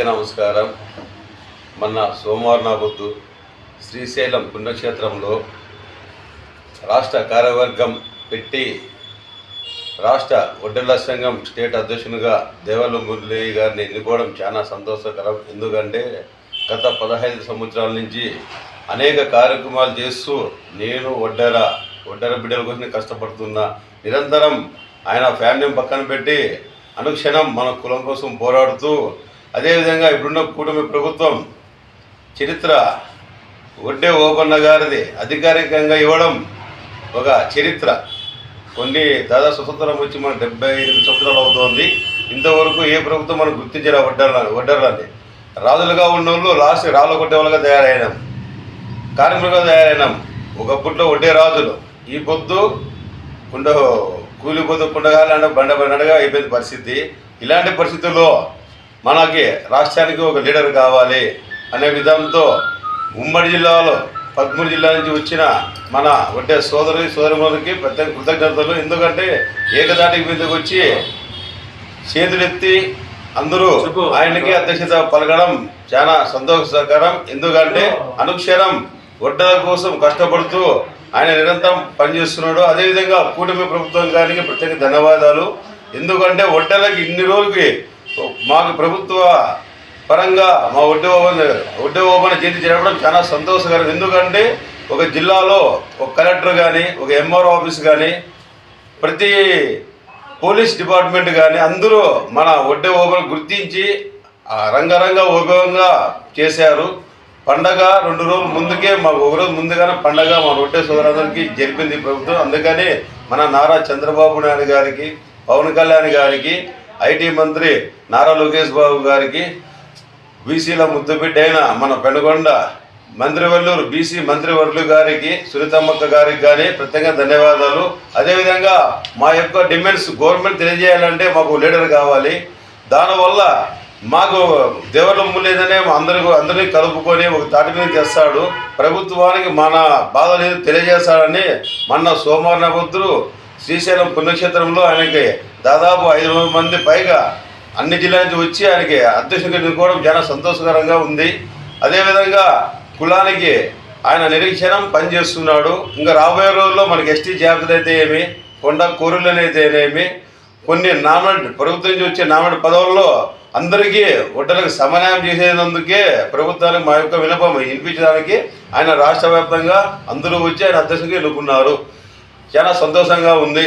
నమస్కారం. మొన్న సోమవారం నాబొద్దు శ్రీశైలం పుణ్యక్షేత్రంలో రాష్ట్ర కార్యవర్గం పెట్టి రాష్ట్ర వడ్డెర్ల సంఘం స్టేట్ అధ్యక్షునిగా దేవల్ల మురళి గారిని ఎన్నుకోవడం చాలా సంతోషకరం. ఎందుకంటే గత 15 సంవత్సరాల నుంచి అనేక కార్యక్రమాలు చేస్తూ నేను వడ్డెర బిడ్డల కోసం కష్టపడుతున్నా. నిరంతరం ఆయన ఫ్యామిలీని పక్కన పెట్టి అనుక్షణం మన కులం కోసం పోరాడుతూ, అదేవిధంగా ఇప్పుడున్న కూటమి ప్రభుత్వం చరిత్ర వడ్డే ఓబన్న గారిది అధికారికంగా ఇవ్వడం ఒక చరిత్ర. దాదాపు స్వతంత్రం వచ్చి మన 78 సంవత్సరాలు అవుతోంది. ఇంతవరకు ఏ ప్రభుత్వం మనం గుర్తించిన వడ్డర్లని రాజులుగా ఉన్నోళ్ళు లాస్ట్ రాళ్ళ కొట్టేవాళ్ళుగా తయారైనాం, కార్మికులుగా తయారైనాం. ఒకప్పట్లో వడ్డే రాజులు, ఈ పొద్దు కూలి పొద్దు కుండగాలి బండగా అయిపోయింది పరిస్థితి. ఇలాంటి పరిస్థితుల్లో మనకి రాష్ట్రానికి ఒక లీడర్ కావాలి అనే విధానంతో ఉమ్మడి జిల్లాలో 13 జిల్లాల నుంచి వచ్చిన మన వడ్డే సోదరులకి ప్రత్యేక కృతజ్ఞతలు. ఎందుకంటే ఏకదాటికి మీదకి వచ్చి చేతులెత్తి అందరూ ఆయనకి అధ్యక్షత పలకడం చాలా సంతోషకరం. ఎందుకంటే అనుక్షణం వడ్డల కోసం కష్టపడుతూ ఆయన నిరంతరం పనిచేస్తున్నాడు. అదేవిధంగా కూటమి ప్రభుత్వం గారికి ప్రత్యేక ధన్యవాదాలు. ఎందుకంటే వడ్డలకి ఇన్ని రోజులకి మాకు ప్రభుత్వ పరంగా మా వడ్డే ఓపెన్ జయంతి జరపడం చాలా సంతోషకరం. ఎందుకంటే ఒక జిల్లాలో ఒక కలెక్టర్ కానీ, ఒక ఎంఆర్ఓ ఆఫీస్ కానీ, ప్రతి పోలీస్ డిపార్ట్మెంట్ కానీ అందరూ మన వడ్డే ఓపెన్ గుర్తించి రంగరంగ వైభవంగా చేశారు. పండగ 2 రోజుల ముందుకే, మాకు 1 రోజు ముందుగానే పండగ మా వడ్డే సోదరులందరికీ జరిపింది ప్రభుత్వం. అందుకని మన నారా చంద్రబాబు నాయుడు గారికి, పవన్ కళ్యాణ్ గారికి, ఐటీ మంత్రి నారా లోకేష్ బాబు గారికి, బీసీల ముద్దుబిడ్డ అయిన మన పెనుగొండ మంత్రివర్యులు బీసీ మంత్రివర్యులు గారికి, సునీతమ్మక్క గారికి కానీ ప్రత్యేకంగా ధన్యవాదాలు. అదేవిధంగా మా యొక్క డిమాండ్స్ గవర్నమెంట్ తెలియజేయాలంటే మాకు లీడర్ కావాలి. దానివల్ల మాకు దేవర్ల మురళీదనే అందరినీ కలుపుకొని ఒక తాటి మీద తెస్తాడు. ప్రభుత్వానికి మన బాధలు తెలియజేస్తాడని మొన్న సోమవారం నాబొద్దు శ్రీశైలం పుణ్యక్షేత్రంలో ఆయనకి దాదాపు 500 మంది పైగా అన్ని జిల్లాల నుంచి వచ్చి ఆయనకి అధ్యక్షుడిగా ఎన్నుకోవడం చాలా సంతోషకరంగా ఉంది. అదేవిధంగా కులానికి ఆయన నిరీక్షణం పనిచేస్తున్నాడు. ఇంకా రాబోయే రోజుల్లో మనకి ఎస్టీ జాబితాలు అయితే ఏమి, కొండ కోరులను అయితేనేమి, కొన్ని ప్రభుత్వం నుంచి వచ్చే నామినేట్ పదవుల్లో అందరికీ వడ్డలకు సమన్వయం చేసేందుకే ప్రభుత్వానికి మా యొక్క విన్నపం వినిపించడానికి ఆయన రాష్ట్ర వ్యాప్తంగా అందరూ వచ్చి ఆయన అధ్యక్షుడిగా ఎన్నుకున్నారు. చాలా సంతోషంగా ఉంది.